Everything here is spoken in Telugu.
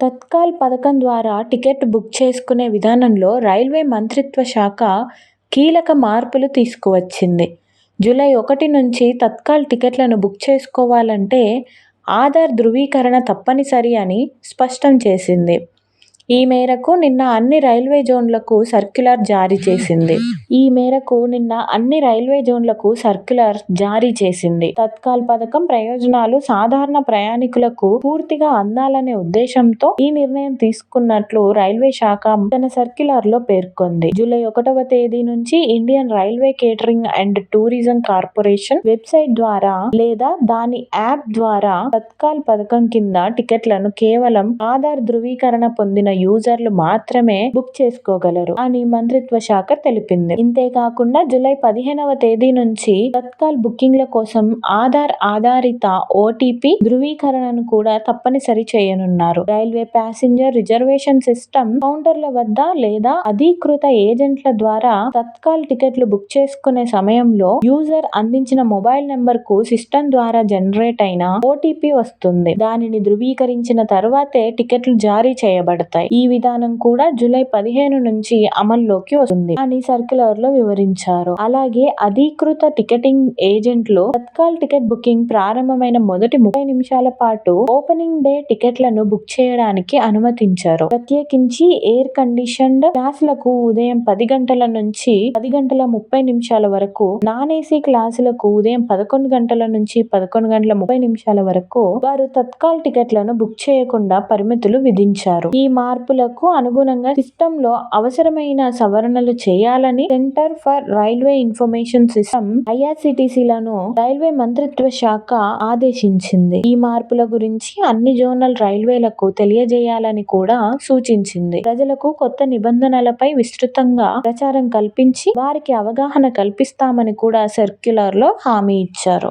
తత్కాల్ పథకం ద్వారా టికెట్ బుక్ చేసుకునే విధానంలో రైల్వే మంత్రిత్వ శాఖ కీలక మార్పులు తీసుకువచ్చింది. జూలై 1 నుంచి తత్కాల్ టికెట్లను బుక్ చేసుకోవాలంటే ఆధార్ ధృవీకరణ తప్పనిసరి అని స్పష్టం చేసింది. ఈ మేరకు నిన్న అన్ని రైల్వే జోన్లకు సర్క్యులర్ జారీ చేసింది. తత్కాల్ పథకం ప్రయోజనాలు సాధారణ ప్రయాణికులకు పూర్తిగా అందాలనే ఉద్దేశంతో ఈ నిర్ణయం తీసుకున్నట్లు రైల్వే శాఖ తన సర్క్యులర్లో పేర్కొంది. జూలై 1వ తేదీ నుంచి Indian railway catering and tourism corporation website ద్వారా లేదా దాని యాప్ ద్వారా తత్కాల్ పథకం కింద టికెట్లను కేవలం ఆధార్ ధృవీకరణ పొందిన యూజర్లు మాత్రమే బుక్ చేసుకోగలరు అని మంత్రిత్వ శాఖ తెలిపింది. ఇంతేకాకుండా జూలై 15వ తేదీ నుంచి తత్కాల్ బుకింగ్ల కోసం ఆధార్ ఆధారిత ఓటీపీ ధృవీకరణను కూడా తప్పనిసరి చేయనున్నారు. రైల్వే ప్యాసింజర్ రిజర్వేషన్ సిస్టమ్ కౌంటర్ల వద్ద లేదా అధీకృత ఏజెంట్ల ద్వారా తత్కాల్ టికెట్లు బుక్ చేసుకునే సమయంలో యూజర్ అందించిన మొబైల్ నెంబర్ కు సిస్టమ్ ద్వారా జనరేట్ అయిన ఓటీపీ వస్తుంది. దానిని ధృవీకరించిన తర్వాతే టికెట్లు జారీ చేయబడతాయి. ఈ విధానం కూడా జూలై 15 నుంచి అమల్లోకి వస్తుంది అని సర్క్యులర్లో వివరించారు. అలాగే అధీకృత టికెటింగ్ ఏజెంట్లు తత్కాల్ టికెట్ బుకింగ్ ప్రారంభమైన మొదటి 30 నిమిషాల పాటు ఓపెనింగ్ డే టికెట్లను బుక్ చేయడానికి అనుమతించారు. ప్రత్యేకించి ఎయిర్ కండిషన్డ్ క్లాసులకు ఉదయం 10 గంటల నుంచి 10 గంటల 30 నిమిషాల వరకు, నాన్ ఏసీ క్లాసులకు ఉదయం 11 గంటల నుంచి 11 గంటల 30 నిమిషాల వరకు వారు తత్కాల్ టికెట్లను బుక్ చేయకుండా పరిమితులు విధించారు. ఈ మార్పులకు అనుగుణంగా సిస్టమ్లో అవసరమైన సవరణలు చేయాలని centre for railway information system ఐఆర్సీటీసీలను రైల్వే మంత్రిత్వ శాఖ ఆదేశించింది. ఈ మార్పుల గురించి అన్ని జోనల్ రైల్వేలకు తెలియజేయాలని కూడా సూచించింది. ప్రజలకు కొత్త నిబంధనలపై విస్తృతంగా ప్రచారం కల్పించి వారికి అవగాహన కల్పిస్తామని కూడా సర్క్యులర్లో హామీ ఇచ్చారు.